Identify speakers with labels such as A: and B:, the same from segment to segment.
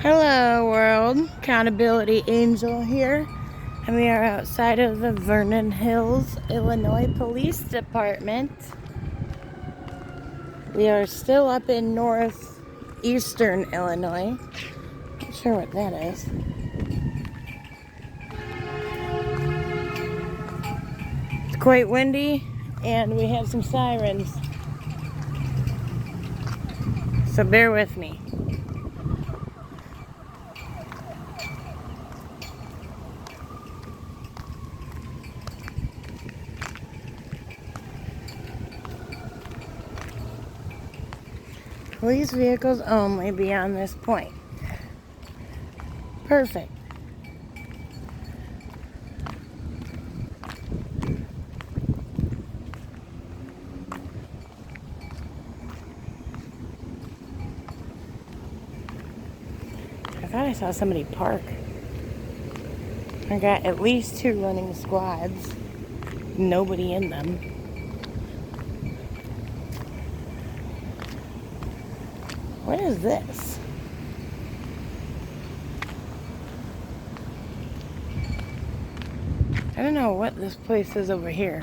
A: Hello world, Accountability Angel here, and we are outside of the Vernon Hills, Illinois Police Department. We are still up in northeastern Illinois. Not sure what that is. It's quite windy, and we have some sirens, so bear with me. Police vehicles only beyond this point. Perfect. I thought I saw somebody park. I got at least 2 running squads. Nobody in them. What is this? I don't know what this place is over here,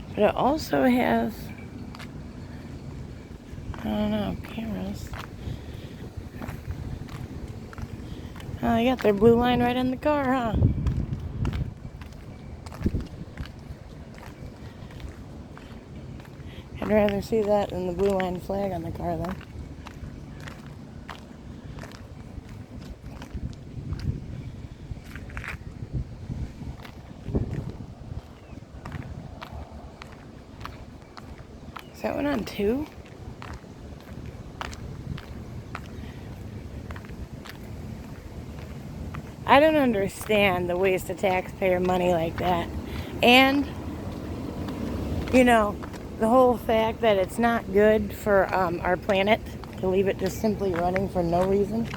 A: but it also has, I don't know, cameras. Oh, they got their blue line right on the car, huh? I'd rather see that than the blue line flag on the car, though. Is that one on 2? I don't understand the waste of taxpayer money like that. And, you know, the whole fact that it's not good for our planet to leave it just simply running for no reason.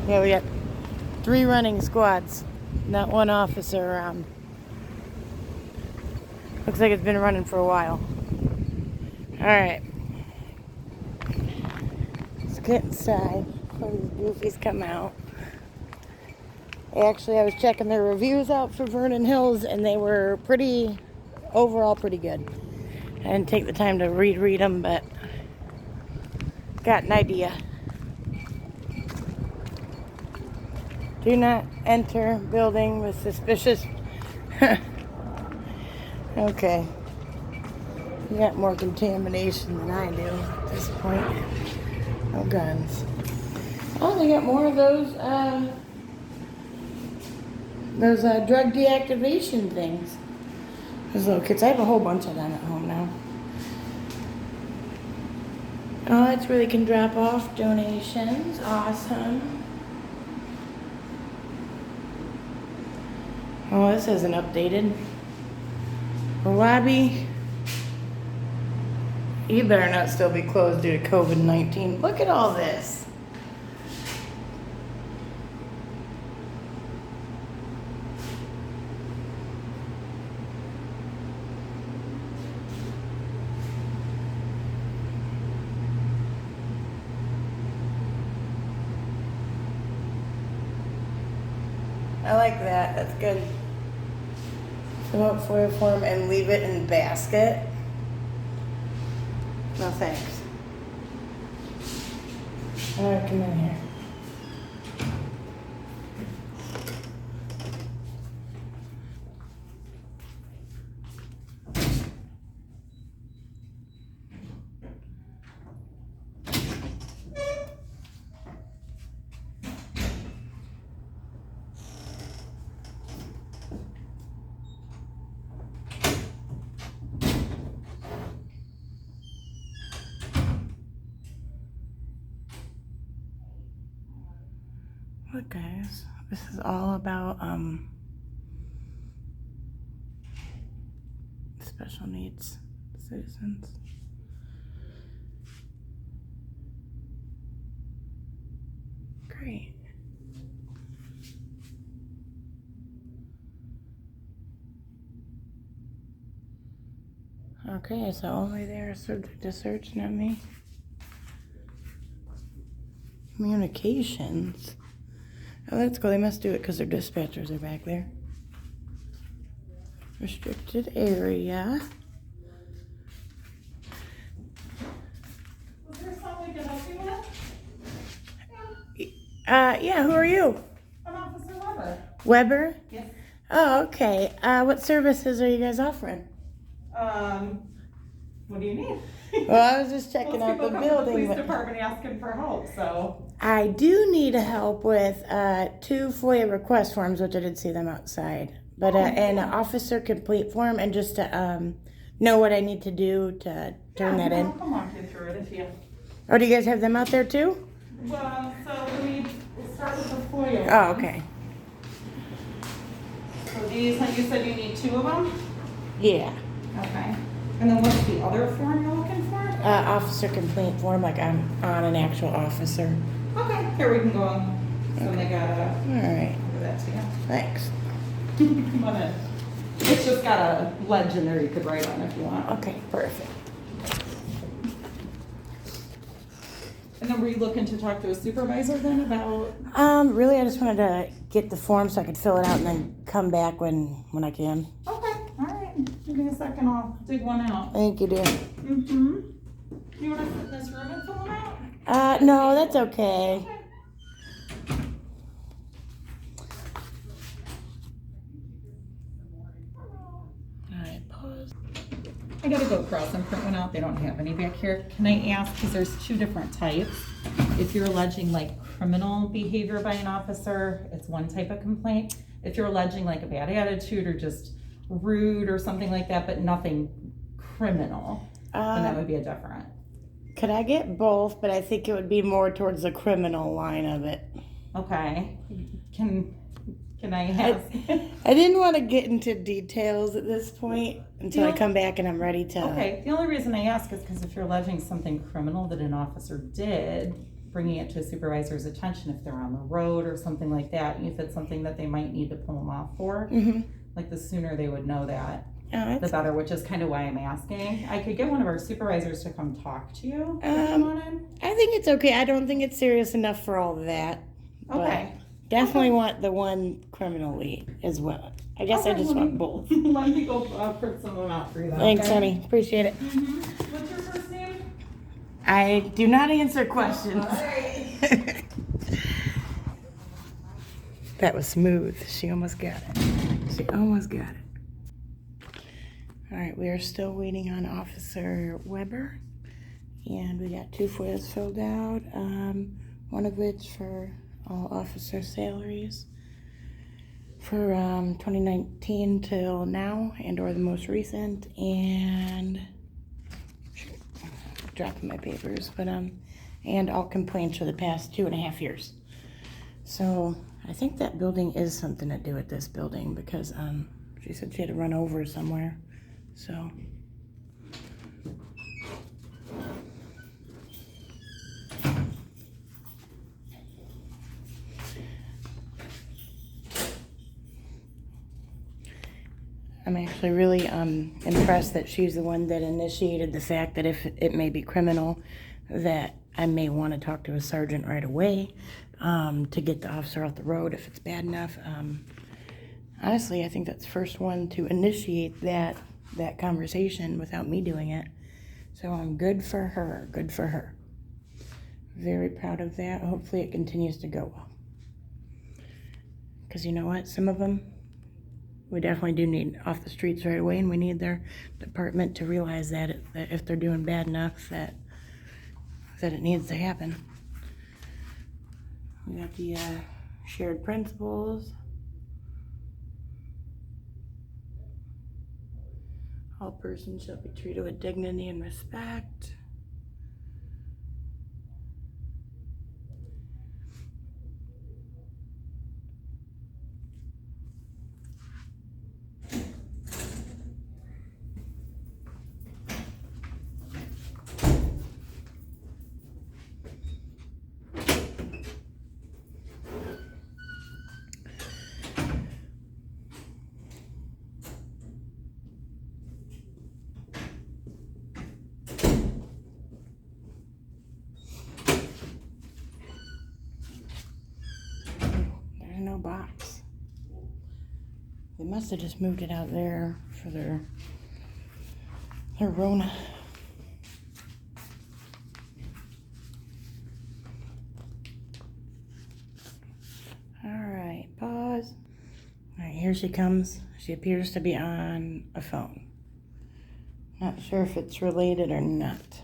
A: Yeah, we got 3 running squads, not 1 officer around. Looks like it's been running for a while. Alright. Let's get inside before these goofies come out. Actually, I was checking their reviews out for Vernon Hills, and they were overall pretty good. I didn't take the time to read them, but got an idea. Do not enter building with suspicious... Okay. You got more contamination than I do at this point. No guns. Oh, they got more of those drug deactivation things. Those little kids. I have a whole bunch of them at home now. Oh, that's where they can drop off donations. Awesome. Oh, this isn't updated. The lobby. You better not still be closed due to COVID-19. Look at all this. I like that. That's good. Fill out FOIA form and leave it in basket. No thanks. Alright, come in here. Look, guys, this is all about special needs citizens. Great. Okay. Okay, so only they are subject to search, not me. Communications. Oh, that's cool. They must do it because their dispatchers are back there. Restricted area.
B: Was there something I could help you with?
A: Yeah, who are you?
B: I'm Officer Weber.
A: Weber?
B: Yes.
A: Oh, okay. What services are you guys offering?
B: What do you need?
A: Well, I was just checking out the
B: Most people come to the
A: building.
B: police
A: but
B: department asking for help, so.
A: I do need help with 2 FOIA request forms, which I did see them outside. But and an officer complete form, and just to know what I need to do to turn that in.
B: I'll come walk you through it if you.
A: Oh, do you guys have them out there too?
B: Well, so we'll start with the FOIA.
A: Oh, okay.
B: So these, like you said, you need 2 of them?
A: Yeah.
B: Okay. And then what's the other form you're looking for?
A: Officer complaint form, like I'm on an actual officer.
B: Okay, here we can go. So they gotta
A: All right.
B: do that to you.
A: Thanks.
B: Come on in. It's just got a ledge in there you could write on if you want.
A: Okay, perfect.
B: And then were you looking to talk to a supervisor then about?
A: Really, I just wanted to get the form so I could fill it out and then come back when I can.
B: Okay, all right. Give me a second, I'll dig one out.
A: Thank you, dear.
B: Mm-hmm. You want to sit in this room and fill them out?
A: No, that's okay. All right, pause.
B: I gotta go across and print one out. They don't have any back here. Can I ask, because there's 2 different types. If you're alleging like criminal behavior by an officer, it's one type of complaint. If you're alleging like a bad attitude or just rude or something like that, but nothing criminal, then that would be a different.
A: Could I get both? But I think it would be more towards the criminal line of it.
B: Okay. Can I ask?
A: I didn't want to get into details at this point until I come back and I'm ready to.
B: Okay. The only reason I ask is because if you're alleging something criminal that an officer did, bringing it to a supervisor's attention if they're on the road or something like that, if it's something that they might need to pull them off for, like the sooner they would know that, the better, which is kind of why I'm asking. I could get one of our supervisors to come talk to you if you wanted.
A: I think it's okay. I don't think it's serious enough for all of that.
B: Okay.
A: Definitely want the one criminally as well. I guess I just want both.
B: Let me go print some of them out for you.
A: Thanks, honey. Appreciate it.
B: What's your first name?
A: I do not answer questions.
B: All right.
A: That was smooth. She almost got it. She almost got it. All right, we are still waiting on Officer Weber. And we got 2 FOIAs filled out. One of which for all officer salaries for 2019 till now, and or the most recent, and dropping my papers, but and all complaints for the past 2.5 years. So I think that building is something to do with this building, because she said she had to run over somewhere. So I'm actually really impressed that she's the one that initiated the fact that if it may be criminal, that I may want to talk to a sergeant right away to get the officer off the road if it's bad enough. Honestly, I think that's the first one to initiate that conversation without me doing it. So I'm good for her. Good for her. Very proud of that. Hopefully it continues to go well. Because you know what? Some of them, we definitely do need off the streets right away, and we need their department to realize that if they're doing bad enough, that it needs to happen. We got the shared principles. All persons shall be treated with dignity and respect. mailbox. They must have just moved it out there for their Rona. Alright, pause. Alright, here she comes. She appears to be on a phone. Not sure if it's related or not.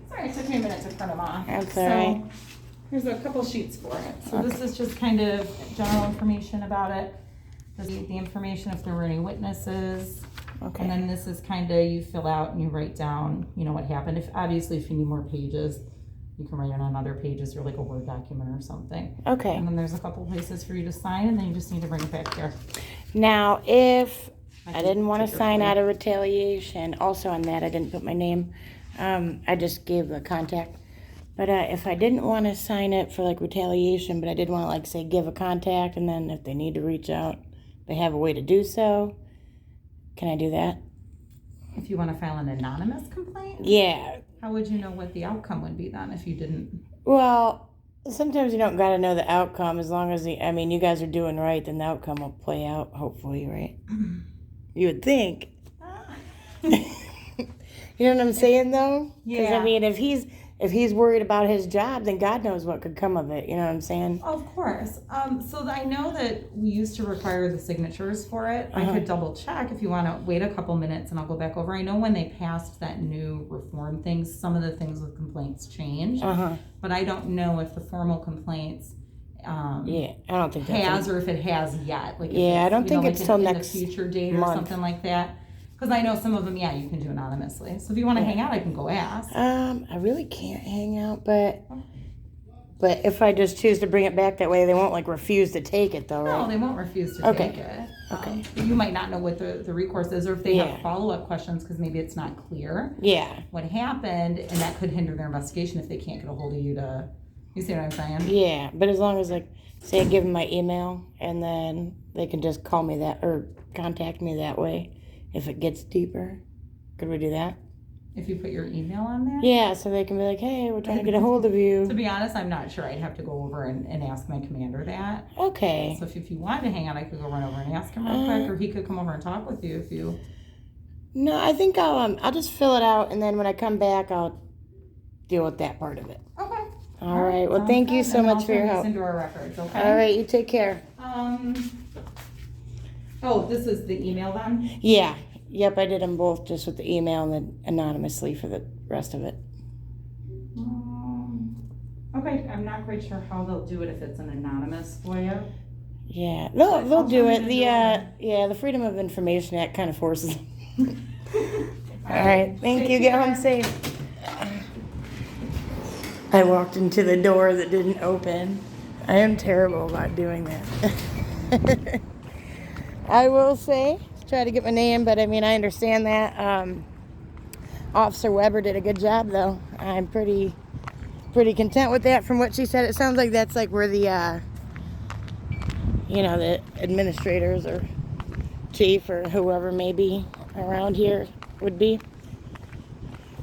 B: Sorry, it took me a minute to print them off.
A: That's all right.
B: So here's a couple sheets for it. So this is just kind of general information about it. This is the information if there were any witnesses.
A: Okay.
B: And then this is kind of, you fill out and you write down, you know, what happened. If obviously if you need more pages, you can write it on other pages or like a Word document or something.
A: Okay.
B: And then there's a couple places for you to sign, and then you just need to bring it back here.
A: Now, if I
B: can
A: didn't want
B: take
A: to
B: your
A: sign
B: point.
A: out of retaliation, also on that I didn't put my name. I just gave a contact. But if I didn't want to sign it for like retaliation, but I did want to like say give a contact, and then if they need to reach out, they have a way to do so. Can I do that?
B: If you want to file an anonymous complaint,
A: Yeah.
B: how would you know what the outcome would be then if you didn't?
A: Well, sometimes you don't got to know the outcome as long as you guys are doing right, then the outcome will play out, hopefully, right? You would think. You know what I'm saying, though? Because,
B: Yeah.
A: I mean, if he's worried about his job, then God knows what could come of it. You know what I'm saying?
B: Of course. So I know that we used to require the signatures for it. I could double check if you want to wait a couple minutes and I'll go back over. I know when they passed that new reform things, some of the things with complaints changed. But I don't know if the formal complaints
A: Yeah, I don't think that's
B: has or if it has yet. Like if
A: Yeah, I don't think
B: like
A: it's till
B: in
A: next
B: the future date or
A: month.
B: something like that. Because I know some of them, you can do anonymously. So if you want to hang out, I can go ask.
A: I really can't hang out, but if I just choose to bring it back that way, they won't like refuse to take it, though,
B: No,
A: right?
B: they won't refuse to
A: Okay.
B: take it.
A: Okay.
B: You might not know what the recourse is, or if they
A: Yeah.
B: have follow-up questions because maybe it's not clear
A: Yeah,
B: what happened, and that could hinder their investigation if they can't get a hold of you to. You see what I'm saying?
A: yeah. But as long as like, say, I give them my email, and then they can just call me that or contact me that way, if it gets deeper. Could we do that?
B: If you put your email on there.
A: Yeah, so they can be like, hey, we're trying to get a hold of you.
B: To be honest, I'm not sure. I'd have to go over and ask my commander that.
A: Okay.
B: So if you wanted to hang out, I could go run over and ask him real quick, or he could come over and talk with you if you.
A: No, I think I'll just fill it out, and then when I come back, I'll deal with that part of it.
B: Okay.
A: All right. Well,
B: Sounds
A: thank you
B: good.
A: so
B: And
A: much
B: I'll
A: for your
B: turn this
A: help.
B: into our records, okay?
A: All right, you take care.
B: Oh, this is the email then?
A: Yeah. Yep, I did them both just with the email and then anonymously for the rest of it.
B: Okay, I'm not quite sure how they'll do it if it's an anonymous FOIA.
A: Yeah,
B: But
A: they'll
B: I'll
A: do
B: try
A: it.
B: to
A: The
B: do it.
A: the Freedom of Information Act kind of forces them. All right, thank
B: Take
A: you. Get home
B: care.
A: safe. I walked into the door that didn't open. I am terrible about doing that. I will say, try to get my name, but I mean, I understand that. Officer Weber did a good job, though. I'm pretty content with that from what she said. It sounds like that's like where the, the administrators or chief or whoever may be around here would be.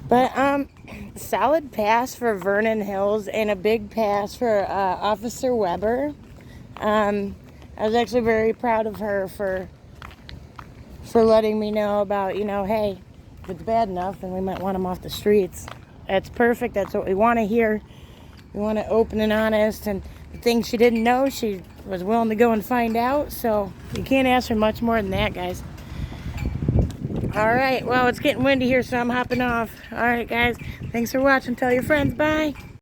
A: But, solid pass for Vernon Hills and a big pass for Officer Weber. I was actually very proud of her for letting me know about, hey, if it's bad enough, then we might want them off the streets. That's perfect. That's what we want to hear. We want to open and honest. And the things she didn't know, she was willing to go and find out. So you can't ask for much more than that, guys. All right. Well, it's getting windy here, so I'm hopping off. All right, guys. Thanks for watching. Tell your friends. Bye.